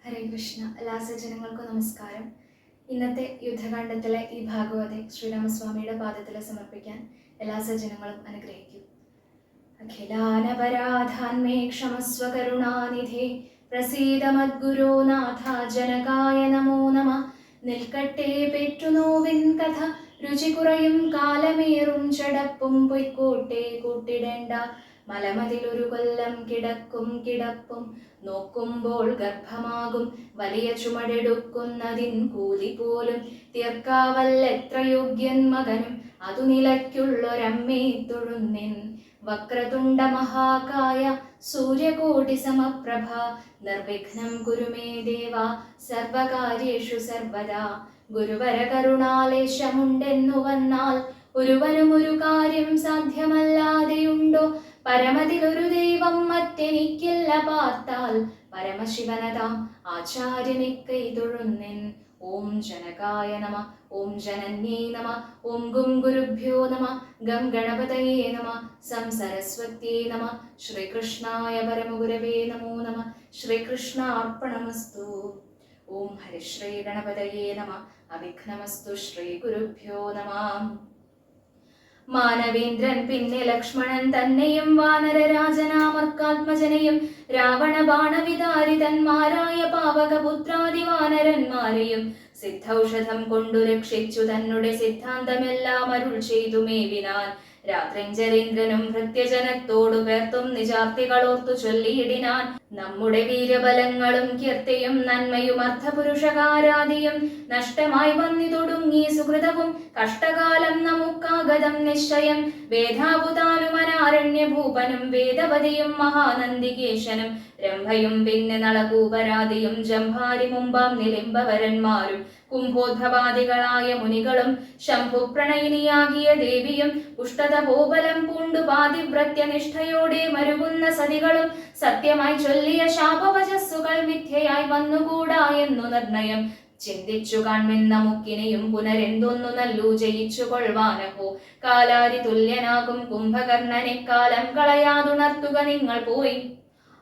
ഹരേ കൃഷ്ണ. എല്ലാ സജ്ജനങ്ങൾക്കും നമസ്കാരം. ഇന്നത്തെ യുദ്ധകാണ്ഡത്തിലെ ഈ ഭാഗവതെ ശ്രീരാമസ്വാമിയുടെ പാദത്തിൽ സമർപ്പിക്കാൻ എല്ലാ സജ്ജനങ്ങളും അനുഗ്രഹിക്കും. അഖിലാനപരാധാന്മേ ക്ഷമസ്വ കരുണാനിധേ പ്രസീദ മദ്ഗുരോ നാഥ ജനകായ നമോ നമ. നിൽക്കട്ടെ പെറ്റുനോവിൻ കഥ രുചി കുറയും കാലമേറും ചടപ്പും പൊയ്ക്കോട്ടെ കൂട്ടിടേണ്ട. മലമതിലൊരു കൊല്ലം കിടക്കും കിടപ്പും നോക്കുമ്പോൾ ഗർഭമാകും വലിയ ചുമടെടുക്കുന്നതിൻ കൂലി പോലും തീർക്കാവല്ലെത്ര യോഗ്യൻ മകനും അതു നിലയ്ക്കുള്ളൊരമ്മേ തൊഴുന്നിൻ. വക്രതുണ്ട മഹാകായ സൂര്യകോടി സമപ്രഭ നിർവിഘ്നം കുരുമേ ദേവ സർവകാര്യേഷു സർവദാ. ഗുരുവര കരുണാലേശമുണ്ടെന്നു വന്നാൽ ഒരുവനും ഒരു കാര്യം സാധ്യമല്ലാതെയുണ്ടോ? പരമതിലൊരു ദൈവം മറ്റെനിക്കില്ല പാർത്താൽ പരമശിവനതാം ആചാര്യനെ കൈതൊഴുന്നിൻ. ഓം ജനകായ നമ. ഓം ജനന്യേ നമ. ഓം ഗും ഗുരുഭ്യോ നമ. ഗം ഗണപതയേ നമ. സം സരസ്വത്യേ നമ. ശ്രീകൃഷ്ണായ പരമഗുരവേ നമോ നമ. ശ്രീകൃഷ്ണാർപ്പണമസ്തു. ഓം ഹരിശ്രീ ഗണപതയേ നമ. അവിഘ്നമസ്തു. ശ്രീ ഗുരുഭ്യോ നമ. മാനവേന്ദ്രൻ പിന്നെ ലക്ഷ്മണൻ തന്നെയും വാനരരാജനാമർക്കാത്മജനെയും രാവണ ബാണവിതാരിതന്മാരായ പാവകപുത്രാദി വാനരന്മാരെയും സിദ്ധൌഷധം കൊണ്ടു രക്ഷിച്ചു തന്നുടെ സിദ്ധാന്തമെല്ലാം അരുൾ ചെയ്തു മേവിനാൻ. രാത്രിഞ്ചരീന്ദ്രനും ഭൃത്യജനത്തോടു പേർത്തും നിജാർത്തികളോർത്തു ചൊല്ലിയിടിനാൻ. നമ്മുടെ വീരബലങ്ങളും കീർത്തിയും നന്മയും അർത്ഥപുരുഷകാരാദിയും നഷ്ടമായി വന്നിതൊടുങ്ങി സുഹൃതവും കഷ്ടകാലം നമുക്കാഗതം നിശ്ചയം. വേദാഭുതാനുമനാരണ്യഭൂപനും വേദവതിയും മഹാനന്ദികേശനും രംഭയും പിന്നെ നളകൂപരാദിയും ജംഭാരി മുമ്പാം നിലിംബവരന്മാരും കുംഭോദ്ഭവാദികളായ മുനികളും ശംഭുപ്രണയിനിയാകിയ ദേവിയും പുഷ്ടതപോബലം പൂണ്ടു പാതിവ്രത്യനിഷ്ഠയോടെ മരുകുന്ന സതികളും സത്യമായി ചൊല്ലിയ ശാപവചസ്സുകൾ മിഥ്യയായി വന്നുകൂടാ എന്നു നിർണയം ചിന്തിച്ചു കാൺമെൻ നമുക്കിനെയും പുനരെന്തൊന്നു നല്ലു ജയിച്ചു കൊള്ളുവാനഹോ. കാലാരി തുല്യനാകും കുംഭകർണനെ കാലം കളയാതുണർത്തുക നിങ്ങൾ പോയി.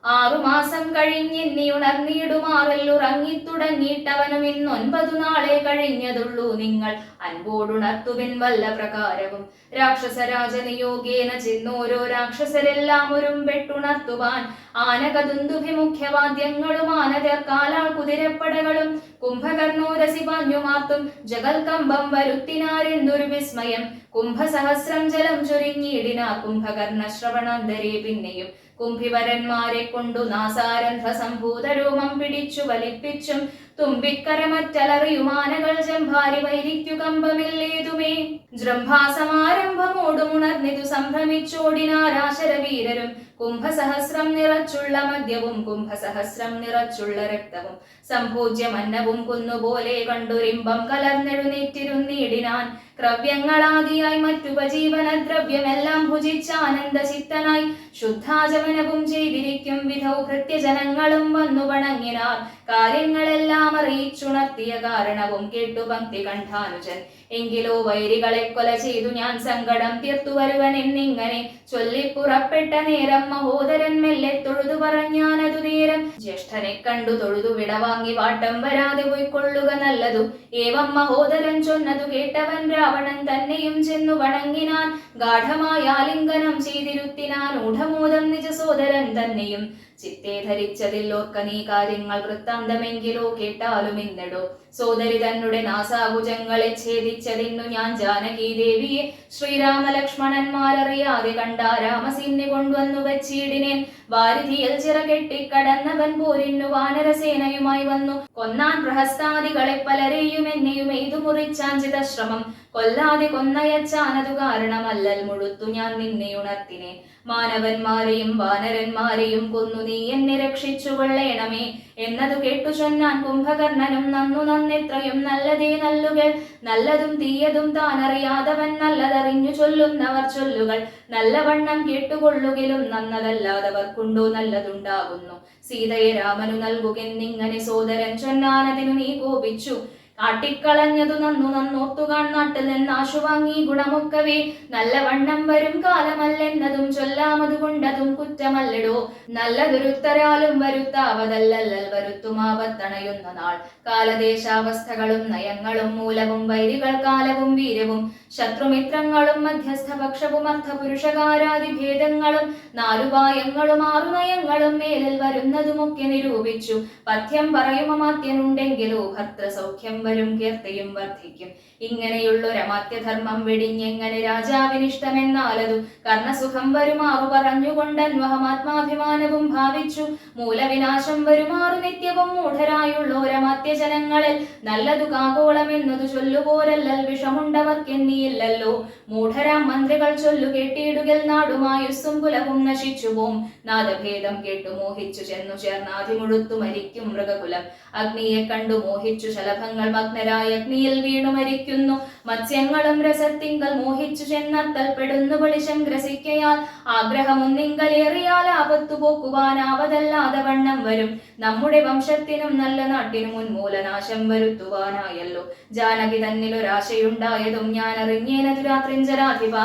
6 മാസം കഴിഞ്ഞിന്നി ഉണർന്നിടുമാറല്ലുറങ്ങിത്തുടങ്ങിയിട്ടവനും ഇന്ന് 9 നാളെ കഴിഞ്ഞതുള്ളൂ. നിങ്ങൾ അൻപോടുണർത്തുവിൻ വല്ല പ്രകാരവും. രാക്ഷസരാജനിയോഗേന ചെന്നോരോ രാക്ഷസരെല്ലാം ഒരുമ്പെട്ടുണർത്തുവാൻ ആനകദുന്ദുഭിമുഖ്യവാദ്യങ്ങളും ആനതേർക്കാലാൾ കുതിരപ്പടകളും കുംഭകർണോരസി പാഞ്ഞുമാർത്തും ജഗൽക്കമ്പം വരുത്തിനാരെന്തൊരു വിസ്മയം. കുംഭസഹസ്രം ജലം ചൊരിഞ്ഞിടിനാർ കുംഭകർണ ശ്രവണാന്തരേ. പിന്നെയും കുംഭിവരന്മാരെ കൊണ്ടു നാസാരന്ധ്ര സംഭൂതരോമം പിടിച്ചു വലിപ്പിച്ചും തുമ്പിക്കരമറ്റലറിയുമാനകൾ ജംഭാരി വൈരിക്കു കമ്പമില്ലേതുമേ. ജൃംഭാസമാരംഭമോടുമുണർന്നിതു സംഭ്രമിച്ചോടിനാരാശരവീരരും കുംഭസഹസ്രം നിറച്ചുള്ള മദ്യവും കുംഭസഹസ്രം നിറച്ചുള്ള രക്തവും സംഭോജ്യമന്നവും കുന്നുപോലെ കണ്ടുരിമ്പം കലർന്നെഴുന്നേറ്റിരുന്നിടിനാൻ. ക്രവ്യങ്ങളാദിയായി മറ്റുപജീവന ദ്രവ്യമെല്ലാം ഭുജിച്ചാനന്ദചിത്തനായി ശുദ്ധാചമനവും ചെയ്തിരിക്കും വിധൗ ഭൃത്യജനങ്ങളും വന്നു വണങ്ങിനാർ. കാര്യങ്ങളെല്ലാം അറിയിച്ചുണർത്തിയ കാരണവും കേട്ടു പങ്ക്തി കണ്ഠാനുജൻ. എങ്കിലോ വൈരികളെ കൊല ചെയ്തു ഞാൻ സങ്കടം തീർത്തു വരുവൻ എന്നിങ്ങനെ ചൊല്ലിപ്പുറപ്പെട്ട നേരം മഹോദരൻ മെല്ലെ തൊഴുതു പറഞ്ഞാനതു നേരം. ജ്യേഷ്ഠനെ കണ്ടു തൊഴുതു വിടവാങ്ങി വാട്ടം വരാതെ പോയിക്കൊള്ളുക നല്ലതു. ഏവം മഹോദരൻ ചൊന്നതു കേട്ടവൻ രാവണൻ തന്നെയും ചെന്നു വണങ്ങിനാൻ. ഗാഠമായ ആലിംഗനം ചെയ്തിരുത്തിനാൻ ഊഢമോദം നിജ സോദരൻ തന്നെയും. ചിത്തെ ധരിച്ചതില്ലോർക്ക നീ കാര്യങ്ങൾ വൃത്താന്തമെങ്കിലോ കേട്ടാലും ഇന്നിടോ. സോദരി തന്നെ നാസാഭുജങ്ങളെ ഛേദിച്ചതിന്നു ഞാൻ ജാനകി ദേവിയെ ശ്രീരാമലക്ഷ്മണന്മാരറിയാതെ കണ്ട രാമസിന്നി കൊണ്ടുവന്നു വച്ചിടിനേൻ. വാരിധിയിൽ ചിറകെട്ടിക്കടന്നവൻ പോരിന്നു വാനരസേനയുമായി വന്നു കൊന്നാൻ പ്രഹസ്താദികളെ പലരെയും എന്നെയും എയ്തു മുറിച്ചാൻ ചിതശ്രമം. കൊല്ലാതെ കൊന്നയച്ചാനതു കാരണമല്ലൽ മുഴുത്തു ഞാൻ നിന്നെ ഉണർത്തിനെ. മാനവന്മാരെയും വാനരന്മാരെയും കൊന്നു നീ എന്നെ രക്ഷിച്ചു കൊള്ളേണമേ എന്നതു കേട്ടു ചൊന്നാൻ കുംഭകർണനും. നന്നു നന്നെത്രയും നല്ലതേ നല്ലുകൾ. നല്ലതും തീയതും താനറിയാതവൻ നല്ലതറിഞ്ഞു ചൊല്ലുന്നവർ ചൊല്ലുകൾ നല്ലവണ്ണം കേട്ടുകൊള്ളുകിലും നന്നതല്ലാതവർക്കുണ്ടോ നല്ലതുണ്ടാകുന്നു. സീതയെ രാമനു നൽകുകെന്നിങ്ങനെ സോദരൻ ചൊന്നാനതിനു നീ കോപിച്ചു. കാട്ടിക്കളഞ്ഞതു നന്നു നന്നോർത്തുകാൺ നാട്ടിൽ നിന്നാശു വാങ്ങി ഗുണമൊക്കവേ നല്ലവണ്ണം വരും കാലമല്ലെന്നതും ചൊല്ലാമതുകൊണ്ടതും കുറ്റമല്ലടോ നല്ലതൊരുത്തരാലും വരുത്താവതല്ലൽ വരുത്തുമാവത്തണയുന്ന നാൾ കാലദേശാവസ്ഥകളും നയങ്ങളും മൂലവും വൈരികൾ കാലവും വീര്യവും ശത്രുമിത്രങ്ങളും മധ്യസ്ഥപക്ഷവും അർത്ഥപുരുഷകാരാദി ഭേദങ്ങളും നാലുപായങ്ങളും ആറുനയങ്ങളും മേലിൽ വരുന്നതുമൊക്കെ നിരൂപിച്ചു പഥ്യം പറയുമമാത്യനുണ്ടെങ്കിലോ ഭർത്തൃസൗഖ്യം വരും കീർത്തിയും വർദ്ധിക്കും ഇങ്ങനെയുള്ളൊരമാത്യധർമ്മം വെടിഞ്ഞെങ്ങനെ രാജാവിനിഷ്ടമെന്നാലതു കർണസുഖം വരുമാറു പറഞ്ഞുകൊണ്ടന്വഹമാത്മാഭിമാനവും ഭാവിച്ചു മൂലവിനാശം വരുമാറു നിത്യവും മൂഢരായുള്ളോരമാത്യജനങ്ങളിൽ നല്ലതു കാകോളമെന്നതു ചൊല്ലുപോരല്ലൽ വിഷമുണ്ടവർക്കെന്നിയില്ലല്ലോ മൂഢരാം മന്ത്രികൾ ചൊല്ലു കേട്ടിടുകൽ നാടുമായുസ്സും കുലവും നശിച്ചുപോം നാദഭേദം കേട്ടു മോഹിച്ചു ചെന്നു ചേർന്നാതിമുഴുത്തു മരിക്കും മൃഗകുലം അഗ്നിയെ കണ്ടു മോഹിച്ചു ശലഭങ്ങൾ മഗ്നരായ അഗ്നിയിൽ വീണു മരിക്കുന്നു മത്സ്യങ്ങളും രസത്തിങ്കൽ മോഹിച്ചു ചെന്നത്തൽപ്പെടുന്നു വെളിശം ഗ്രസിക്കയാൽ ആഗ്രഹമൊന്നിങ്കലേറിയാൽ ആപത്തു പോക്കുവാനാവതല്ലാതെ വണ്ണം വരും നമ്മുടെ വംശത്തിനും നല്ല നാട്ടിനും ഉന്മൂലനാശം വരുത്തുവാനായല്ലോ ജാനകി തന്നിലൊരാശയുണ്ടായതും ഞാൻ അറിഞ്ഞേനതു രാത്രിഞ്ചരാധിപ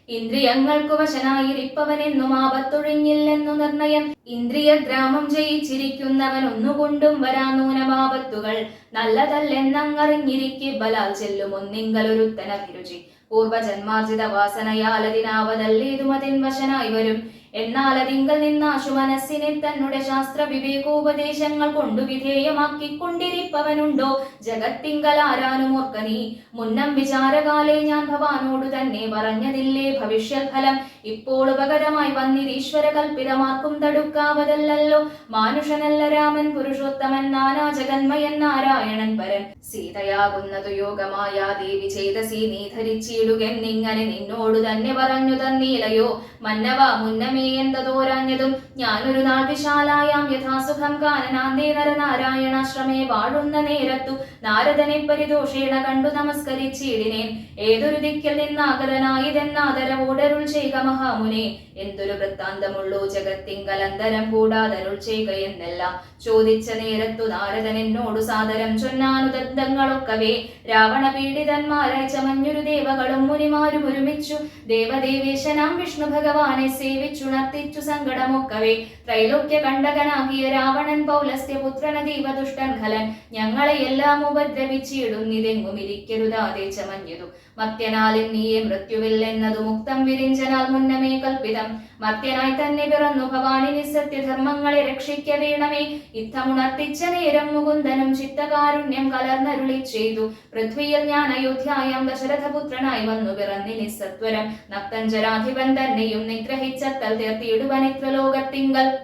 ഇന്ദ്രിയങ്ങൾക്കു വശനായിരിപ്പവനെന്നും ആപത്തൊഴിഞ്ഞില്ലെന്നു നിർണയം ഇന്ദ്രിയ ഗ്രാമം ജയിച്ചിരിക്കുന്നവൻ ഒന്നുകൊണ്ടും വരാനൂനമാപത്തുകൾ നല്ലതല്ലെന്നങ്ങറിഞ്ഞിരിക്കെ ബലാൽ ചെല്ലുമൊന്നിങ്കലൊരുത്തനഭിരുചി പൂർവജന്മാർജിത വാസനയാലതിനാവതല്ലേതുമതിൻ വശനായി വരും എന്നാൽ അതിങ്കൽ നിന്നാശു മനസ്സിനെ തന്നുടെ ശാസ്ത്ര വിവേകോപദേശങ്ങൾ കൊണ്ടു വിധേയമാക്കിക്കൊണ്ടിരിപ്പവനുണ്ടോ ജഗത്തിങ്കൽ ആരാനുമോർക്ക നീ മുന്നം വിചാരകാലേ ഞാൻ ഭവാനോടു തന്നെ പറഞ്ഞതില്ലേ ഭവിഷ്യത് ഫലം ഇപ്പോൾ ഉപകരമായി വന്നിരീശ്വര കൽപ്പിതമാർക്കും തടുക്കാവതല്ലോ മാനുഷനല്ല രാമൻ പുരുഷോത്തമൻ നാനാ ജഗന്മയൻ നാരായണൻ പരൻ സീതയാകുന്നതു യോഗമായ ദേവി ചേതസി നീ ധരിച്ചിടുകെന്നിങ്ങനെ നിന്നോടു തന്നെ പറഞ്ഞു തന്നീലയോ മന്നവ മുന്നമേ എന്തതോരാഞ്ഞതും ഞാനൊരു നാൾ വിശാലായാം യഥാസുഖം കാനനാന്തേ നരനാരായണാശ്രമേ വാഴുന്ന നേരത്തു നാരദനെ പരിദോഷേണ കണ്ടു നമസ്കരിച്ചിടിനേൻ ഏതൊരു ദിക്കിൽ നിന്നാഗതനായിതെന്നാദരവോടരുൾ ചെയ്യുക മഹാമുനെ എന്തൊരു വൃത്താന്തമുള്ളൂ ജഗത്തിങ്കലന്തരം കൂടാതരുൾ ചെയ്യുക എന്നെല്ലാം ചോദിച്ച നേരത്തു നാരദൻ എന്നോടു സാദരം ചൊന്നാനുദന്തങ്ങളൊക്കവേ രാവണ പീഡിതന്മാരായി ചമഞ്ഞൊരു ദേവകളും മുനിമാരും ഒരുമിച്ചു ദേവദേവേശനാം വിഷ്ണു ഭഗവാനെ സേവിച്ചുണർത്തിച്ചു സങ്കടമൊക്കവേ ത്രൈലോക്യ കണ്ടകനാകിയ രാവണൻ പൗലസ്ത്യപുത്രന ദീപദുഷ്ടൻ ഖലൻ ഞങ്ങളെ എല്ലാം ഉപദ്രവിച്ചിടുന്നിതെങ്ങും ഇരിക്കരുതാതെ ചമഞ്ഞതു മത്യനാലിൽ നീയെ മൃത്യുവില്ലെന്നതു മുക്തം വിരിഞ്ചനാൽ മുന്നമേ കൽപ്പിതം മത്യനായി തന്നെ പിറന്നു ഭവാനി നിസ്സത്യധർമ്മങ്ങളെ രക്ഷിക്ക വേണമേ യുദ്ധമുണർത്തിച്ച നേരം മുകുന്ദനും ചിത്തകാരുണ്യം കലർന്നരുളി ചെയ്തു പൃഥ്വിയിൽ ഞാൻ അയോധ്യായാം ദശരഥപുത്രനായി വന്നു പിറന്നി നിസ്സത്വരം നക്തഞ്ചരാധിപൻ തന്നെയും നിഗ്രഹിച്ചത്തൽ തീർത്തിയിടുവനിത്ര ലോകത്തിങ്കൽ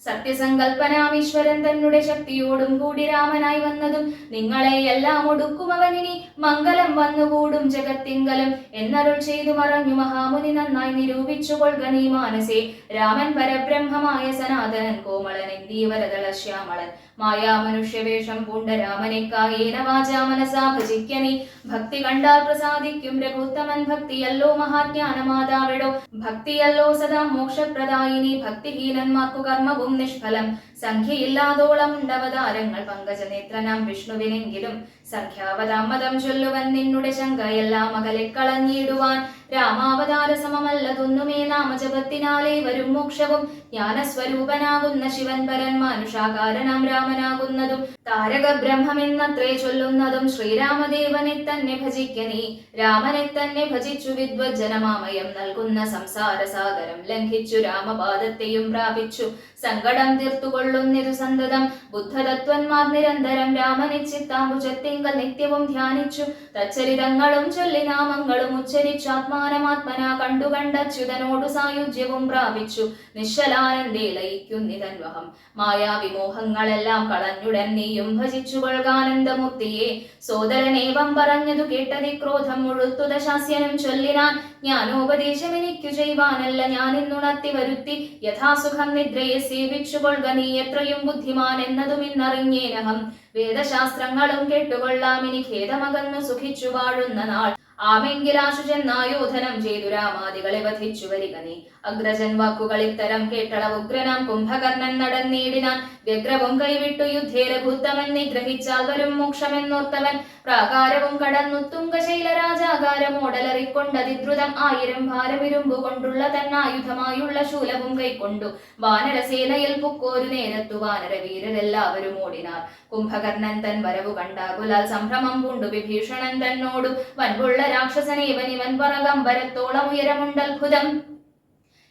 സത്യസങ്കൽപ്പനാമീശ്വരൻ തന്നെ ശക്തിയോടും കൂടി രാമനായി വന്നതും നിങ്ങളെ എല്ലാം ഒടുക്കുമവനിനി മംഗലം വന്നുകൂടും ജഗത്തിങ്കലും എന്നരുൾ ചെയ്തു മറഞ്ഞു മഹാമുനി നന്നായി നിരൂപിച്ചു കൊള്ളുക നീ മാനസേ രാമൻ പരബ്രഹ്മമായ സനാതനൻ കോമളൻ ഇന്ദീവരതള ശ്യാമളൻ മായാമനുഷ്യവേഷം പൂണ്ട രാമനെക്കായേന വാചാ മനസാ ഭജിക്കനി ഭക്തി കണ്ടാൽ പ്രസാദിക്കും രഘുത്തമൻ ഭക്തിയല്ലോ മഹാജ്ഞാനമാതാവിടോ ഭക്തിയല്ലോ സദാ മോക്ഷപ്രദായിനി ഭക്തിഹീനന്മാർക്കു കർമ്മവും നിഷ്ഫലം സംഖ്യയില്ലാതോളം ഉണ്ടവതാരങ്ങൾ പങ്കജനേത്രനാം വിഷ്ണുവിനെങ്കിലും സംഖ്യാവതാമതം ചൊല്ലുവൻ നിന്നുടെ ശങ്കയെല്ലാം അകലെ കളഞ്ഞിടുവാൻ രാമാവതാര സമമല്ലതൊന്നുമേ നാമജപത്തിനാലേ വരും മോക്ഷവും ജ്ഞാനസ്വരൂപനാകുന്ന ശിവൻ പരൻ മാനുഷാകാരനാം രാമനാകുന്നതും താരക ബ്രഹ്മമെന്നത്രേ ചൊല്ലുന്നതും ശ്രീരാമദേവനെ തന്നെ ഭജിക്കനീ രാമനെ തന്നെ ഭജിച്ചു വിദ്വജ്ജനമാമയം നൽകുന്ന സംസാര സാഗരം ലംഘിച്ചു രാമപാദത്തെയും പ്രാപിച്ചു സങ്കടം തീർത്തുകൊള്ളുന്നിരു സന്തതം ബുദ്ധതത്വന്മാർ നിരന്തരം രാമനെ ചിത്താംബുജത്തിങ്കൽ നിത്യവും ധ്യാനിച്ചു തച്ചരിതങ്ങളും ചൊല്ലി നാമങ്ങളും ഉച്ചരിച്ചു ആത്മാനമാത്മന കണ്ടുകണ്ടച്യുതനോടു സായുജ്യവും പ്രാപിച്ചു നിശ്ചലാനന്ദേ ലയിക്കുന്നിതൻവഹം മായാവിമോഹങ്ങളെല്ലാം കളഞ്ഞുടൻ നീയും ഭജിച്ചു കൊള്ളുകാനന്ദമൂർത്തിയെ സോദരനേവം പറഞ്ഞതു കേട്ടതി ക്രോധം മുഴുത്തു ദശാസ്യനും ചൊല്ലിനാൻ ജ്ഞാനോപദേശം എനിക്കു ചെയ്യുവാനല്ല ഞാൻ ഇന്നുണർത്തി വരുത്തി യഥാസുഖം നിദ്രയെ സേവിച്ചു കൊള്ളുക നീ എത്രയും ബുദ്ധിമാൻ എന്നതും ഇന്നറിഞ്ഞേനഹം വേദശാസ്ത്രങ്ങളും കേട്ടുകൊള്ളാം ഇനി ഖേദമകന്നു സുഖിച്ചു വാഴുന്ന നാൾ ആമെങ്കിലാശു ചെന്നായോധനം ചെയ്തു രാമാദികളെ വധിച്ചു വരിക നീ. അഗ്രജൻ വാക്കുകൾ ഇത്തരം കേട്ടളവുഗ്രനാം കുംഭകർണൻ നടന്നീടിനാൻ. വ്യഗ്രവും കൈവിട്ടു യുദ്ധേ രഘുത്തമൻ നിഗ്രഹിച്ചാൽ വരും മോക്ഷമെന്നോർത്തവൻ. പ്രാകാരവും കടന്നു തുംഗശൈലരാജാകാരമോടലറിക്കൊണ്ടതിദ്രുതം 1000 ഭാരമിരുമ്പു കൊണ്ടുള്ള തന്നായുധമായുള്ള ശൂലവും കൈക്കൊണ്ടു വാനരസേനയിൽ പുക്കോരു നേരത്തു വാനരവീരരെല്ലാവരും ഓടിനാർ. കുംഭകർണൻ തൻ വരവു കണ്ടാകുലാൽ സംഭ്രമം പൂണ്ടു വിഭീഷണൻ തന്നോടു വൻപുള്ള രാക്ഷസനേവനിവൻ പറകമ്പരത്തോളം ഉയരമുണ്ടത്ഭുതം.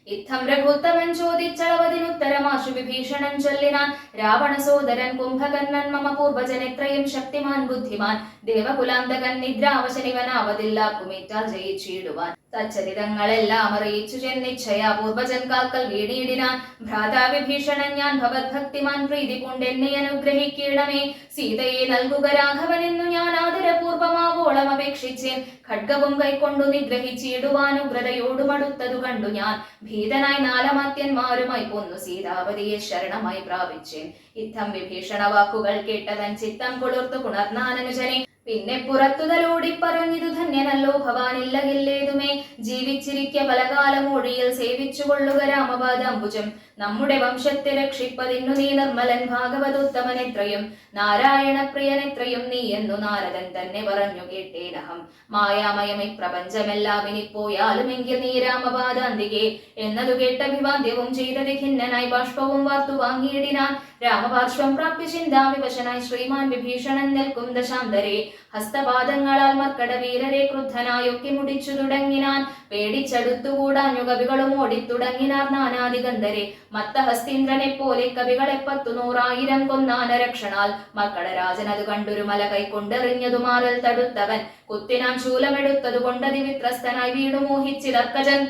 ഇത്തം രഘുത്തമൻ ചോദിച്ചളവതിനുത്തരമാശു വിഭീഷണൻ ചൊല്ലിനാൻ. രാവണ സോദരൻ കുംഭകർണൻ മമ പൂർവജനെത്രയും ശക്തിമാൻ ബുദ്ധിമാൻ. ദേവകുലാന്തകൻ നിദ്രാവശനിവനാവതില്ലാക്കുമേറ്റാൽ ജയിച്ചിടുവാൻ. തച്ചരിതങ്ങളെല്ലാം അറിയിച്ചു ചെന്നിച്ഛയാ പൂർവജൻ കാൽക്കൽ വീണിടിനാൻ. ഭ്രാതാ വിഭീഷണൻ ഞാൻ ഭവദ്ഭക്തിമാൻ പ്രീതി പൂണ്ടെന്നെ അനുഗ്രഹിക്കണമേ. സീതയെ നൽകുക രാഘവനെന്നു ഞാൻ ആദരപൂർവമാവോളം അപേക്ഷിച്ചേൻ. ഖഡ്ഗവും കൈക്കൊണ്ടു നിഗ്രഹിച്ചിടുവാനുഗ്രതയോടുമടുത്തതു കണ്ടു ഞാൻ. ഭീതനായി നാലമാത്യന്മാരുമായി പോന്നു സീതാപതിയെ ശരണമായി പ്രാപിച്ചേൻ. ഇത്തം വിഭീഷണ വാക്കുകൾ കേട്ടതൻ ചിത്തം കുളിർത്തു പുണർന്നാനനുജനെ. പിന്നെ പുറത്തുതലോടി പറഞ്ഞിതു ധന്യനല്ലോ ഭവാനില്ലകില്ലേതുമേ. ജീവിച്ചിരിക്ക പലകാലം ഒഴിയിൽ സേവിച്ചുകൊള്ളുക രാമപാദാംബുജം. നമ്മുടെ വംശത്തെ രക്ഷിപ്പതിന്നു നീ നിർമ്മലൻ ഭാഗവതോത്തമനെത്രയും നാരായണ പ്രിയനെത്രയും നീ എന്നു നാരദൻ തന്നെ പറഞ്ഞു കേട്ടേനഹം. മായാമയമി പ്രപഞ്ചമെല്ലാം ഇനിപ്പോയാലുമെങ്കിൽ നീ രാമപാദാന്തികെ എന്നതു കേട്ട അഭിവാദ്യവും ചെയ്തത് ഖിന്നനായി ബാഷ്പവും വാർത്തു വാങ്ങിയിടിനാൻ. രാമപാർശ്വം പ്രാപ്യ ചിന്താവിവശനായി ശ്രീമാൻ വിഭീഷണൻ നിൽക്കും ദശാന്തരെ. ഹസ്തപാദങ്ങളാൽ മർക്കട വീരരെ ക്രുദ്ധനായൊക്കെ മുടിച്ചു തുടങ്ങിനാൻ. പേടിച്ചടുത്തുകൂടാഞ്ഞു കവികളും ഓടിത്തുടങ്ങിനാർ നാനാദിഗന്ധരെ. മത്തഹസ്തീന്ദ്രനെ പോലെ കവികളെ 100,000 കൊന്നാനരക്ഷണാൽ. മർക്കടരാജൻ അത് കണ്ടൊരു മല കൈക്കൊണ്ടെറിഞ്ഞതു മാറൽ തടുത്തവൻ. കുത്തിനാൻ ശൂലമെടുത്തതു കൊണ്ടതിവിത്രസ്തനായി വീണു മോഹിച്ചിതർക്കജൻ.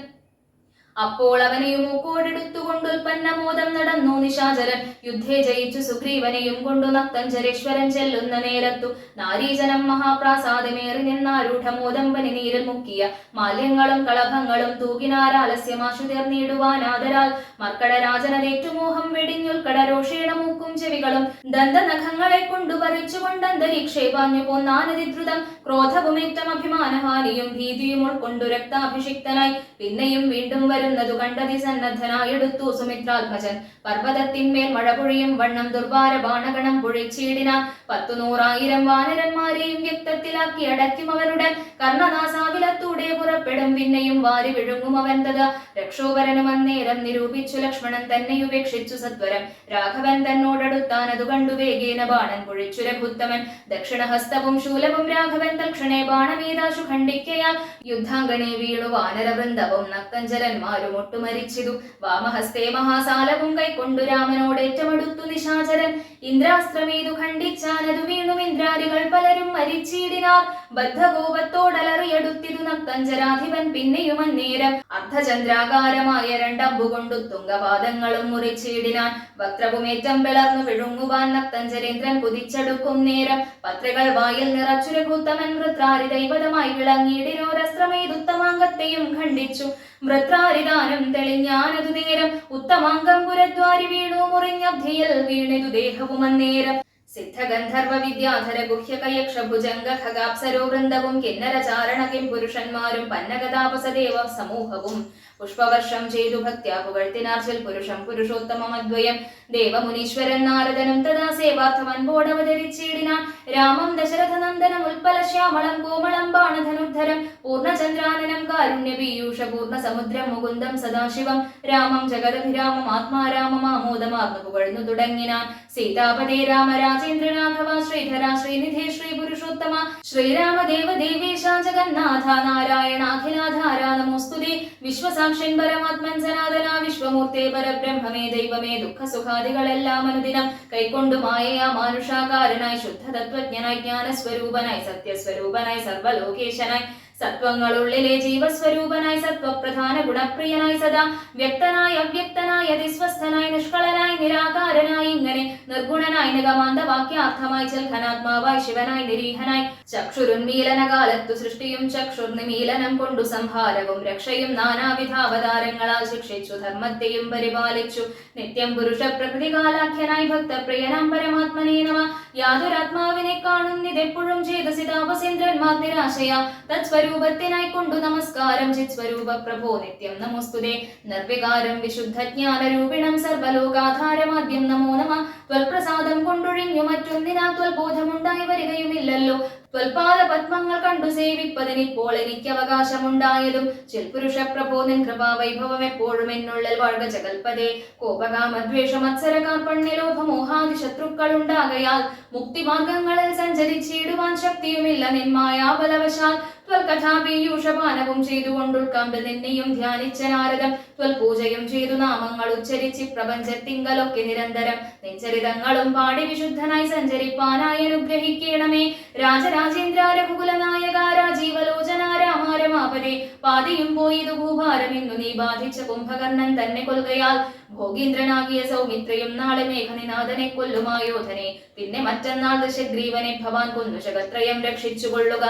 അപ്പോൾ അവനെയും മൂക്കോടെടുത്തുകൊണ്ടുൽപ്പന്നമോദം നടന്നു നിശാചരൻ. യുദ്ധേ ജയിച്ചു സുഗ്രീവനെയും കൊണ്ടു നക്തഞ്ചരേശ്വരൻ ചെല്ലുന്ന നേരത്തു നാരീജനം മഹാപ്രാസാദമേറി നിന്നാരൂഢമോദം പനിനീരിൽ മുക്കിയ മാല്യങ്ങളും കളഭങ്ങളും തൂകിനാരാലസ്യമാശു തീർന്നിടുവാനാദരാൽ. മർക്കടരാജനതേറ്റുമോഹം വെടിഞ്ഞുൽക്കടരോഷേണ മൂക്കും ചെവികളും ദന്തനഖങ്ങളെ കൊണ്ടു പറിച്ചുകൊണ്ടന്തരീക്ഷേ പാഞ്ഞു പോന്നാനതിദ്രുതം. ക്രോധവുമേറ്റം അഭിമാനഹാനിയും ഭീതിയും ഉൾക്കൊണ്ടു രക്താഭിഷിക്തനായി പിന്നെയും വീണ്ടും വരുന്നതു കണ്ടതി സന്നദ്ധനായെടുത്തു സുമിത്രാത്മജൻ. പർവ്വതത്തിന്മേൽ മഴ പൊഴിയും വണ്ണം ദുർവാര ബാണഗണം പൊഴിച്ചിടിനാൻ. 100,000 വാനരന്മാരെയും വ്യക്തത്തിലാക്കി അടയ്ക്കും അവനുടൻ. കർണനാസാവിലത്തൂടെ പുറപ്പെടും പിന്നെയും വാരി വിഴുങ്ങും അവൻ തഥാ. രക്ഷോവരനും അന്നേരം നിരൂപിച്ചു ലക്ഷ്മണൻ തന്നെ ഉപേക്ഷിച്ചു സത്വരം. രാഘവൻ തന്നോടടുത്താൻ അതു കണ്ടു വേഗേന ബാണൻ പൊഴിച്ചു രഘുത്തമൻ. ദക്ഷിണഹസ്തവും ശൂലവും രാഘവൻ തൽക്ഷണേ ബാണമേതാശു ഖണ്ഡിക്കയാൽ. യുദ്ധാംഗണേ വീണു വാനരവൃന്ദവും നക്തഞ്ചരന്മാരും ഒട്ടുമരിച്ചിതു. വാമഹസ്തേ മഹാസാലവും കൈക്കൊണ്ടു രാമനോടേറ്റമടുത്തു നിശാചരൻ. ഇന്ദ്രാസ്ത്രമേതു ഖണ്ഡിച്ചാനതു വീണും ഇന്ദ്രാദികൾ പലരും മരിച്ചിടിനാർ. ബദ്ധകോപത്തോടലറിയടുത്തിതു നക്തഞ്ചരാധിപൻ പിന്നെയും അന്നേരം. അർദ്ധചന്ദ്രാകാരമായ രണ്ടമ്പുകൊണ്ടു തുംഗപാദങ്ങളും മുറിച്ചിടിനാൻ. വക്രവുമേറ്റം പിളർന്നു വിഴുങ്ങുവാൻ നക്തഞ്ചരേന്ദ്രൻ കുതിച്ചടുക്കും നേരം. പത്രികൾ വായിൽ നിറച്ചു രഘുത്തമൻ വൃത്രാരി ദൈവതമായി വിളങ്ങിയിടിനോരസ്ത്രമേതുത്തമാംഗത്തെയും ഖണ്ഡിച്ചു. വൃത്രാരിദാനം തെളിഞ്ഞാനതു നേരം. ഉത്തമാംഗം പുരദ്വാരി വീണു മുറിഞ്ഞബ്ധിയിൽ വീണിതു ദേഹവും അന്നേരം. സിദ്ധഗന്ധർവ വിദ്യാധര ഗുഹ്യകയക്ഷ ഭുജംഗ ഖഗാപ്സരോ വൃന്ദവും കിന്നര ചാരണ കിം പുരുഷന്മാരും പന്നഗതാപസദേവ സമൂഹവും പുഷ്പവർഷം ചെയ്തു ഭക്ത്യാ പുകഴ്ത്തിനാർച്ചൽ പുരുഷം പുരുഷോത്തമമദ്വയം. ദേവമുനീശ്വരൻ നാരദനും തഥാ സേവാർത്ഥമൻപോടവതരിച്ചിടിനാൻ. രാമം ദശരഥനന്ദനം ഉൽപ്പല ശ്യാമളം കോമളം ബാണധനുദ്ധരം പൂർണ്ണചന്ദ്രാനനം കാരുണ്യപീയൂഷ പൂർണ്ണ സമുദ്രം മുകുന്ദം സദാശിവം. രാമം ജഗദഭിരാമം ആത്മാരാമം ആമോദമാർന്നു പുകഴ്ന്നു തുടങ്ങിനാൻ. സീതാപതേ രാമ രാജേന്ദ്രനാഥവ ശ്രീധര ശ്രീനിധേ ശ്രീ പുരുഷോത്തമ ശ്രീരാമദേവ ദേവേശ ജഗന്നാഥ നാരായണാഖിലാധാരാ നമോസ്തുതേ. വിശ്വസാക്ഷൻ പരമാത്മൻ സനാതന വിശ്വമൂർത്തേ പരബ്രഹ്മമേ ദൈവമേ. ദുഃഖസുഖാദികളെല്ലാം അനുദിനം കൈക്കൊണ്ടു മായയാ മാനുഷാകാരനായി ശുദ്ധ തത്വജ്ഞനായി ജ്ഞാനസ്വരൂപനായി സത്യസ്വരൂപനായി സർവലോകേശനായി സത്വങ്ങളുള്ളിലെ ജീവസ്വരൂപനായി സത്വപ്രധാന ഗുണപ്രിയനായി സദാ വ്യക്തനായി അവ്യക്തനായി അതിസ്വസ്ഥനായി നിഷ്കളനായി നിരാകാരനായി ഇങ്ങനെ നിർഗുണനായി നിഗമാന്ത വാക്യാർത്ഥമായി ചൽഘനാത്മാവായി ശിവനായി നിരീഹനായി. ചക്ഷുരുന്മീലന കാലത്തു സൃഷ്ടിയും ചക്ഷുർനിമീലനം കൊണ്ടു സംഹാരവും രക്ഷയും നാനാവിധാവതാരങ്ങളാൽ ശിക്ഷിച്ചു ധർമ്മത്തെയും പരിപാലിച്ചു. നിത്യം പുരുഷ പ്രകൃതി കാലാഖ്യനായി ഭക്തപ്രിയനാം പരമാത്മനേ നമ. യാതൊരാത്മാവിനെ കാണുന്നിതെപ്പോഴും ചേതസിതാപസേന്ദ്രന്മാർ നിരാശയ തത്സ്വരൂപ സ്വരൂപത്തിനായി കൊണ്ടു നമസ്കാരം ചിത്സ്വരൂപ പ്രഭോ നിത്യം നമോസ്തുതേ നിർവികാരം വിശുദ്ധജ്ഞാനരൂപിണം സർവലോകാധാരമാദ്യം നമോ നമ ത്വൽപ്രസാദം കൊണ്ടൊഴിഞ്ഞു മറ്റൊന്നിനാൽ ത്വൽബോധമുണ്ടായി വരികയുമില്ലല്ലോ ത്വൽപാദ പത്മങ്ങൾ കണ്ടു സേവിപ്പതിനിപ്പോൾ എനിക്ക് അവകാശമുണ്ടായതും ചിൽപുരുഷ പ്രഭോ നിൻ കൃപാവൈഭവം എപ്പോഴും എന്നുള്ളിൽ വാഴ്ക ജഗൽപതേ കോപകാമദ്വേഷ മത്സര കാർപ്പണ്യലോഭമോഹാദി ശത്രുക്കൾ ഉണ്ടാകയാൽ മുക്തിമാർഗങ്ങളിൽ സഞ്ചരിച്ചിടുവാൻ ശക്തിയുമില്ല നിന്മായാബലവശാൽ ത്വൽകഥാപീയൂഷപാനവും ചെയ്തുകൊണ്ടുൾക്കാമ്പിൽ നിന്നെയും ധ്യാനിച്ച നാരദം ത്വൽപൂജയും ചെയ്തു നാമങ്ങൾ ഉച്ചരിച്ച് പ്രപഞ്ചത്തിങ്കലൊക്കെ നിരന്തരം നിൻചരിതങ്ങളും പാടി വിശുദ്ധനായി സഞ്ചരിപ്പാനായി അനുഗ്രഹിക്കണമേ രാജരാജേന്ദ്ര രഘുകുല നായക രാജീവലോചന രാമാരമാപരേ പാതിയും പോയിതു ഭൂഭാരം ഇന്നു നീ ബാധിച്ച കുംഭകർണൻ തന്നെ കൊൽകയാൽ ഭോഗീന്ദ്രനാകിയ സൗമിത്രയും നാളെ മേഘനിനാഥനെ കൊല്ലുമായോധനെ പിന്നെ മറ്റന്നാൾ ദശഗ്രീവനെ ഭവാൻ കൊന്നു ജഗത്രയം രക്ഷിച്ചുകൊള്ളുക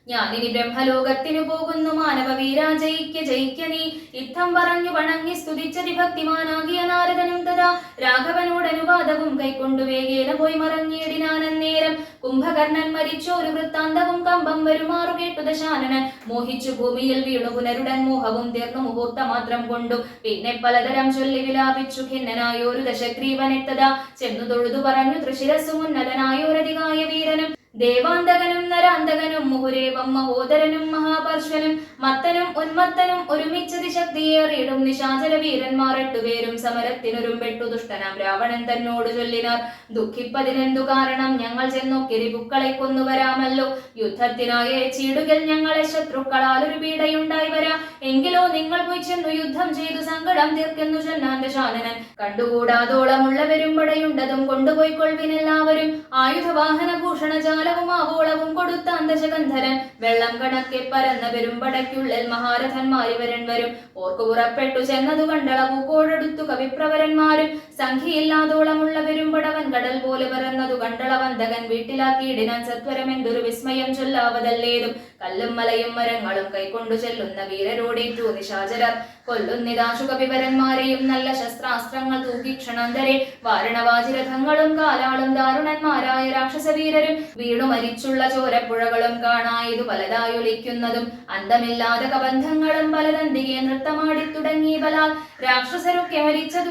ഞാനിനി ബ്രഹ്മലോകത്തിനു പോകുന്നു മാനവ വീരാ ജയിക്ക നീ ഇത്തം പറഞ്ഞു വണങ്ങി സ്തുതിച്ചതി ഭക്തിമാനാകിയ നാരദനും തഥാ രാഘവനോട് അനുവാദവും കൈക്കൊണ്ടു വേഗേന പോയി മറഞ്ഞിടിനാനന്നേരം കുംഭകർണൻ മരിച്ചോരു വൃത്താന്തവും കമ്പം വരുമാറു കേട്ടു ദശാനനൻ മോഹിച്ചു ഭൂമിയിൽ വീണു പുനരുടൻ മോഹവും തീർന്നു മുഹൂർത്ത മാത്രം കൊണ്ടു പിന്നെ പലതരം ചൊല്ലി വിലാപിച്ചു ഖിന്നനായോരു ദശഗ്രീവനെത്തതാ ചെന്നു തൊഴുതു പറഞ്ഞു തൃശിരസ്സു ഉന്നതനായോരധികായ വീരനും ദേവാന്തകനും നരാന്തകനും മുഹുരേവം മഹോദരനും മഹാപർശ്വനും മത്തനും ഉന്മത്തനും ഒരുമിച്ചതി ശക്തിയേറിയിടും നിശാചര വീരന്മാർ എട്ടുപേരും സമരത്തിനൊരുമ്പെട്ടു ദുഷ്ടനാം രാവണൻ തന്നോട് ചൊല്ലിനാർ ദുഃഖിപ്പതിനെന്തു കാരണം ഞങ്ങൾ ചെന്നൊക്കിരി പുക്കളെ കൊന്നുവരാമല്ലോ യുദ്ധത്തിനായി ചീടുകൾ ഞങ്ങളെ ശത്രുക്കളാൽ ഒരു പീഡയുണ്ടായി വരാം എങ്കിലോ നിങ്ങൾ പോയി ചെന്നു യുദ്ധം ചെയ്തു സങ്കടം തീർക്കെന്നു ചൊന്നാൻ ദശാനനൻ കണ്ടുകൂടാതോളമുള്ളവരും പടയുണ്ടതും കൊണ്ടുപോയി കൊൾവിനെല്ലാവരും ആയുധവാഹന ഭൂഷണജാലവും ആവോളവും കൊടുത്ത അന്തശകന്ധരൻ വെള്ളം കണക്കെ പരന്ന പെരുമ്പടയ്ക്കുള്ളിൽ മഹാരഥന്മാരിവരൻ വരും ഓർക്കു പുറപ്പെട്ടു ചെന്നതു കണ്ടളവു കോഴെടുത്തു കവിപ്രവരന്മാരും സംഖ്യയില്ലാതോളമുള്ള പെരുമ്പടവൻ കടൽ പോലെ പറന്നതു കണ്ടളവന്തകൻ വീട്ടിലാക്കിയിടിനാൻ സത്വരമെന്തൊരു വിസ്മയം ചൊല്ലാവതല്ലേതും കല്ലും മലയും മരങ്ങളും കൈക്കൊണ്ടു ചെല്ലുന്ന വീരരോടേറ്റു നിശാചരർ കൊല്ലുന്നിതാശു കവിവരന്മാരെയും നല്ല ശസ്ത്രാസ്ത്രങ്ങൾ തൂക്കിക്ഷണാന്തരെ വാരണവാജിരഥങ്ങളും കാലാളും ദാരുണന്മാരായ രാക്ഷസവീരരും വീണു മരിച്ചുള്ള ചോരപ്പുഴകളും കാണായതു പലതായൊലിക്കുന്നതും അന്തമില്ലാതെ കബന്ധങ്ങളും പലതന്തികെ നൃത്തമാടി തുടങ്ങി ബലാൽ രാക്ഷസരൊക്കെ മരിച്ചതു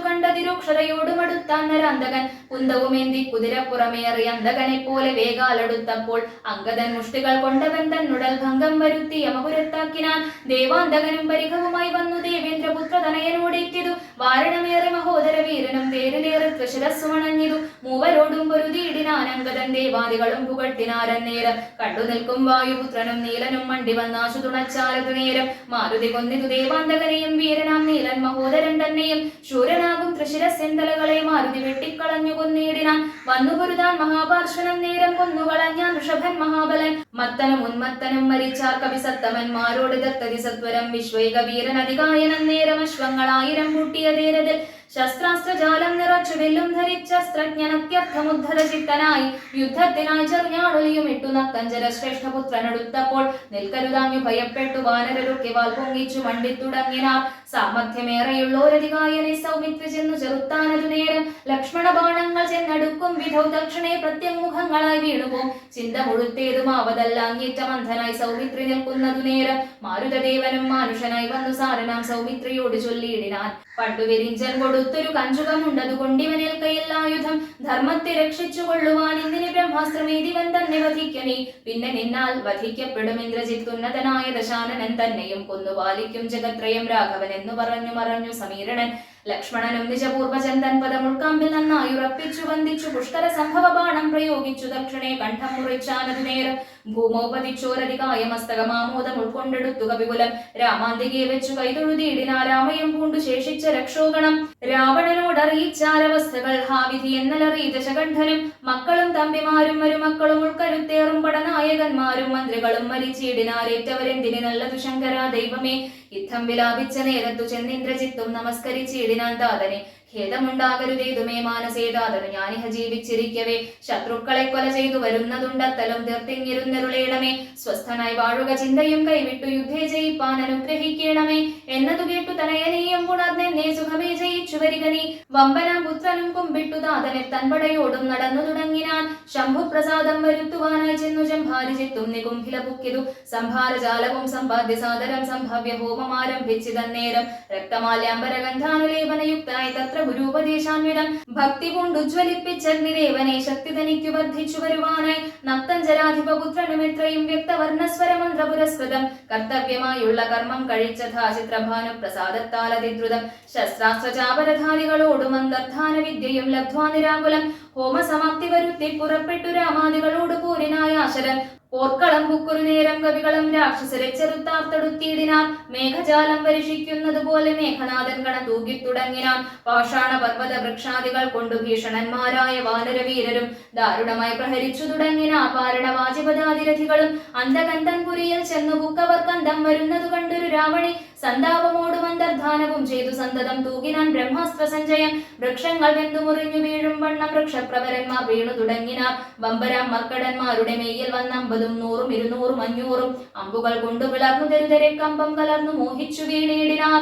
കണ്ടതിരൂക്ഷതയോടുമടുത്താൻ നരാന്തകൻ കുന്തവുമേന്തി കുതിരപ്പുറമേറി അന്തകനെ പോലെ വേഗാലടുത്തപ്പോൾ അങ്കദൻ മുഷ്ടികൾ കൊണ്ടവൻ തന്നുടൽ ഭംഗം വരുത്തി യമപുരത്താക്കിനാൻ ദേവാന്തകനും പരിഘവുമായി വന്നു ദേവേന്ദ്രപുത്ര തനയനോടേറ്റിതു വാരണമേറെ മഹോദര വീരനും തേരിലേറെ തൃശിരസ്സുമണഞ്ഞിതു മൂവരോടും പൊരുതിയിടിനാൻ അങ്കദൻ ദേവാദികളും പുകഴ്ത്തിനാരന്നേരം കണ്ടു നിൽക്കും വായുപുത്രനും നീലനും മണ്ടി വന്നാശു തുണച്ചാലതു നേരം മാരുതി കൊന്നിതു ദേവാന്തകനെയും വീരനാം നീലൻ മഹോദരൻ തന്നെയും ശൂരനാകും തൃശിരസ്സെന്തലകളെ മാരുതി വെട്ടിക്കളഞ്ഞു കൊന്നേടിനാൻ വന്നു പൊരുതാൻ മഹാപാർശ്വനം നേരം കൊന്നുകളഞ്ഞാൻ ഋഷഭൻ മഹാബലൻ മത്തനും ഉന്മത്തനും മരിച്ചാർ കവിസത്തമന്മാരോട് ദത്തതി സത്വരം വിശ്വൈക വീരൻ അധികായനം നേരം അശ്വങ്ങളായിരം കൂട്ടിയ ധീരതിൽ ശസ്ത്രാസ്ത്രജാലം നിറച്ചു വെല്ലും ധരിച്ചസ്ത്രജ്ഞനത്യർത്ഥമുദ്ധത ചിത്തനായി യുദ്ധത്തിനായി ചെറിയാളൊലിയും ഇട്ടു നക്കഞ്ചര ശ്രേഷ്ഠപുത്രനടുത്തപ്പോൾ നിൽക്കരുതാഞ്ഞു ഭയപ്പെട്ടു വാനരരൊക്കെ വാൽ പൊങ്ങിച്ചു മണ്ടിത്തുടങ്ങിനാർ സാമർഥ്യമേറെയുള്ളോരധികായനെ സൗമിത്രി ചെന്നു ചെറുത്താനതു നേരം ലക്ഷ്മണ ബാണങ്ങൾ ചെന്നടുക്കും വിധൗ ദക്ഷിണേ പ്രത്യമുഖങ്ങളായി വീണുപോം ചിന്ത മുഴുത്തേതുമാവതല്ല അങ്ങേറ്റമന്ധനായി സൗമിത്രി നിൽക്കുന്നതു നേരം മാരുതദേവനും മാനുഷനായി വന്നു സാരനാം സൗമിത്രിയോട് ചൊല്ലിയിടിനാൻ പണ്ടു വിരിഞ്ചൻ കൊടുത്തൊരു കഞ്ചുകമുണ്ടതു കൊണ്ടിവനേൽക്കയില്ലായുധം ധർമ്മത്തെ രക്ഷിച്ചുകൊള്ളുവാൻ ഇന്നിനി ബ്രഹ്മാസ്ത്രമേതിവൻ തന്നെ വധിക്കനീ പിന്നെ നിന്നാൽ വധിക്കപ്പെടും ഇന്ദ്രജിത്ത് ഉന്നതനായ ദശാനനൻ തന്നെയും കൊന്നു പാലിക്കും ജഗത്രയം രാഘവൻ എന്നു പറഞ്ഞു മറഞ്ഞു സമീരണൻ ലക്ഷ്മണനും നിജപൂർവചന്ദൻ പദമുൾക്കാമ്പിൽ നന്നായി ഉറപ്പിച്ചു വന്ദിച്ചു പുഷ്കര സംഭവ ബാണം പ്രയോഗിച്ചു ദക്ഷിണേ കണ്ഠം മുറിച്ചാനതു നേരം ഭൂമോപതിച്ചോരധികായ മസ്തകമാമോദം ഉൾക്കൊണ്ടെടുത്തു കവികുലം രാമാന്തികെ വെച്ചു കൈതൊഴുതിയിടിനാ രാമയം പൂണ്ടു ശേഷിച്ച രക്ഷോഗണം രാവണനോടറിയിച്ചാരവസ്ഥകൾ ഹാവിധി എന്നലറി ദശകണ്ഠനും മക്കളും തമ്പിമാരും മരുമക്കളും ഉൾക്കരുത്തേറും പടനായകന്മാരും മന്ത്രികളും മരിച്ചിടിനാരേറ്റവരെന്തിന് നല്ലതു ശങ്കര ദൈവമേ യുദ്ധം വിലാപിച്ച നേരത്തു ചെന്നിന്ദ്രജിത്തും നമസ്കരിച്ചിടിനാൻ താതനെ ഖേദമുണ്ടാകരുതേതുമേ മാനസേതാതനു ഞാനിഹ ജീവിച്ചിരിക്കവേ ശത്രുക്കളെ കൊല ചെയ്തു വരുന്നതുണ്ടത്തലും തീർത്തിങ്ങിരുന്നരുളേണമേ സ്വസ്ഥനായി വാഴുക ചിന്തയും കൈവിട്ടു യുദ്ധേ ജയിപ്പാൻ അനുഗ്രഹിക്കണമേ എന്നതു കേട്ടു തനയനീയം പുണർന്നെന്നെ സുഖമേ ജയിച്ചു വരിക നീ വമ്പനാം പുത്രനും കുമ്പിട്ടു താതനെ തൻപടയോടും നടന്നു തുടങ്ങിനാൻ ശംഭുപ്രസാദം വരുത്തുവാനായി ചെന്നു ജംഭാരി ചിത്തും നികുംഭില പുക്കിതു സംഭാരജാലവും സമ്പാദ്യ സാദരം സംഭവ്യ ഹോമം ആരംഭിച്ചിതന്നേരം രക്തമാല്യാംബരഗന്ധാനുലേപനയുക്തായി തത്ര ഗുരുപദേശാന്വിതം ഭക്തി കൊണ്ടുജ്വലിപ്പിച്ചഗ്നിദേവനെ ശക്തി തനിക്കു വർദ്ധിച്ചു വരുവാനായി നക്തഞ്ചരാധിപപുത്രനും എത്രയും വ്യക്തവർണ്ണസ്വരമന്ത്ര പുരസ്കൃതം കർത്തവ്യമായുള്ള കർമ്മം കഴിച്ചഥാ ചിത്രഭാനുപ്രസാദത്താൽ അതിദ്രുതം ശസ്ത്രാസ്ത്രചാപരധാരികളോടും അന്തർധാന വിദ്യയും ലബ്ധ്വാ നിരാകുലം ഹോമസമാപ്തി വരുത്തി പുറപ്പെട്ടു രാമാദികളോട് പോരിനായ ആശരൻ പോർക്കളം പുക്കുരു നേരം കവികളും രാക്ഷസരെ ചെറുത്താർത്തെടുത്തിയിടിനാൻ മേഘജാലം വർഷിക്കുന്നത് പോലെ മേഘനാഥൻ കണ തൂകിത്തുടങ്ങിനാൻ പാഷാണ പർവ്വത വൃക്ഷാദികൾ കൊണ്ടു ഭീഷണന്മാരായ വാനരവീരരും ദാരുണമായി പ്രഹരിച്ചു തുടങ്ങിന പാരണവാജിപദാതിരഥികളും അന്തകന്തൻ പുരിയിൽ ചെന്നു ബുക്കവർ കന്തം വരുന്നതു കണ്ടൊരു രാവണി സന്താപമോടും അന്തർധാനവും ചെയ്തു സന്തതം തൂകിനാൻ ബ്രഹ്മാസ്ത്ര സഞ്ചയം വൃക്ഷങ്ങൾ വെന്തു മുറിഞ്ഞു വീഴും വണ്ണം വൃക്ഷപ്രവരന്മാർ വീണു തുടങ്ങിനാർ വമ്പരാം മർക്കടന്മാരുടെ മെയ്യിൽ വന്നമ്പതും 100 200 500 അമ്പുകൾ കൊണ്ടു വിളർന്നു തെരുതെരെ കമ്പം കലർന്നു മോഹിച്ചു വീണിടിനാർ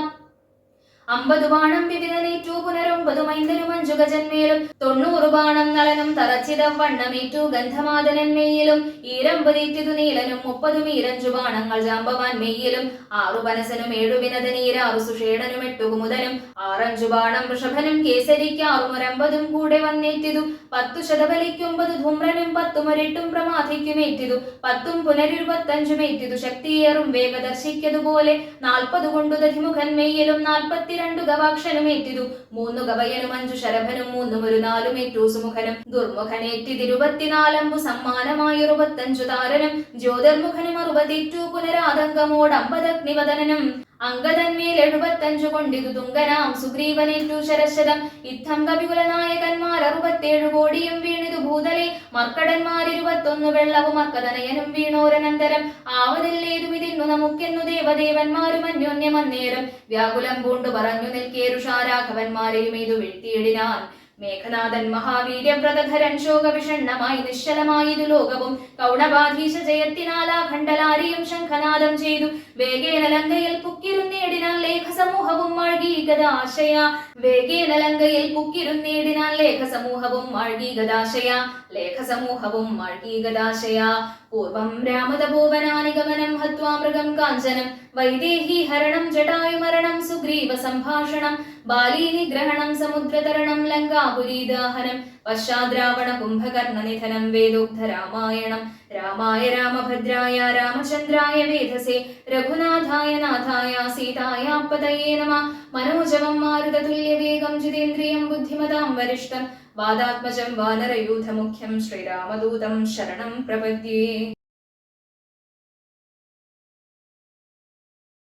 50 ബാണം വിവിധനേറ്റു പുനരൊമ്പതു മൈന്ദനും 5 ഗജന്മേലും 90 ബാണം നളനും തറച്ചിതം വണ്ണമേറ്റു ഗന്ധമാദനൻ മെയ്യിലും ഈരമ്പതീറ്റിതു നീലനും 30 മീരഞ്ചു ബാണങ്ങൾ ജാമ്പവാൻ മെയ്യിലും 6 പനസനും 7 വിനതനീര 6 സുഷേണനും 8 കുമുദനും 6 ബാണം വൃഷഭനും കേസരിക്ക് 6 മുരമ്പതും കൂടെ വന്നേറ്റിതു 10 ശതബലിക്ക് 9 ധൂമ്രനും 10 മുരട്ടും പ്രമാധിക്കുമേറ്റിതു 10 പുനരുപത്തഞ്ചും ഏറ്റിതു ശക്തിയേറും വേഗദർശിക്കതുപോലെ 40 കൊണ്ടു ദധിമുഖൻ മെയ്യിലും 42 ഗവാക്ഷനുമേറ്റിതു 3 ഗവയനും 5 ശരഭനും 3 ഒരു 4 ഏറ്റു സുമുഖനും ദുർമുഖനേറ്റിത് 24 അമ്പു സമ്മാനമായി 65 താരനും ജ്യോതിർമുഖനും 60 പുനരാതങ്കമോട് 50 അഗ്നിവദനനും അങ്കതന്മേൽ 75 കൊണ്ടിതു തുങ്കനാം സുഗ്രീവനേറ്റു ശരശരം യുദ്ധം കവികുലനായകന്മാർ 67 കോടിയും വീണിതു ഭൂതലെ മർക്കടന്മാർ 21 വെള്ളവും മർക്കതനയനും വീണോരനന്തരം ആവതില്ലേതുമിതിന്നു നമുക്കെന്നു ദേവദേവന്മാരും അന്യോന്യം അന്നേരം വ്യാകുലം പൂണ്ടു പറഞ്ഞു നിൽക്കേരുഷാരാഘവന്മാരെയും ഇതു വീഴ്ത്തിയിടിനാൻ മേഘനാഥൻ മഹാവീര്യവ്രതധരൻ ശോകവിഷണ്ണമായി നിശ്ചലമായിതു ലോകവും കൗണബാധീശ ജയത്തിനാലാഖണ്ഡലാരിയും ശംഖനാദം ചെയ്തു വേഗേന ലങ്കയിൽ പുക്കിരുന്നേടിനാൽ ലേഖസമൂഹവും മാഴ്കീഗതാശയ വേഗേന ലങ്കയിൽ പുക്കിരുന്നേടിനാൽ ലേഖസമൂഹവും മാഴ്കീഗതാശയ ലേഖസമൂഹവും മാഴ്കീഗതാശയ പൂർവം രാമതപോവനാനിഗമനം ഹത്വാ മൃഗം കാഞ്ചനം വൈദേഹി ഹരണം ജടായുമരണം സുഗ്രീവ സംഭാഷണം ബാലീനിഗ്രഹണം സമുദ്രതരണം ലങ്കാപുരീദാഹനം പശ്ചാദ്രാവണ കുംഭകർണ നിധനം വേദോക്ത രാമായണം രാമായ രാമഭദ്രായ രാമചന്ദ്രായ വേധസേ രഘുനാഥായ നാഥായ സീതായാപതയേ നമഃ മനോജവം മാരുതതുല്യവേഗം ജിതേന്ദ്രിയം ബുദ്ധിമതാം വരിഷ്ഠം വാദാത്മജം വാനരയൂഥമുഖ്യം ശ്രീരാമദൂതം ശരണം പ്രപദ്യേ.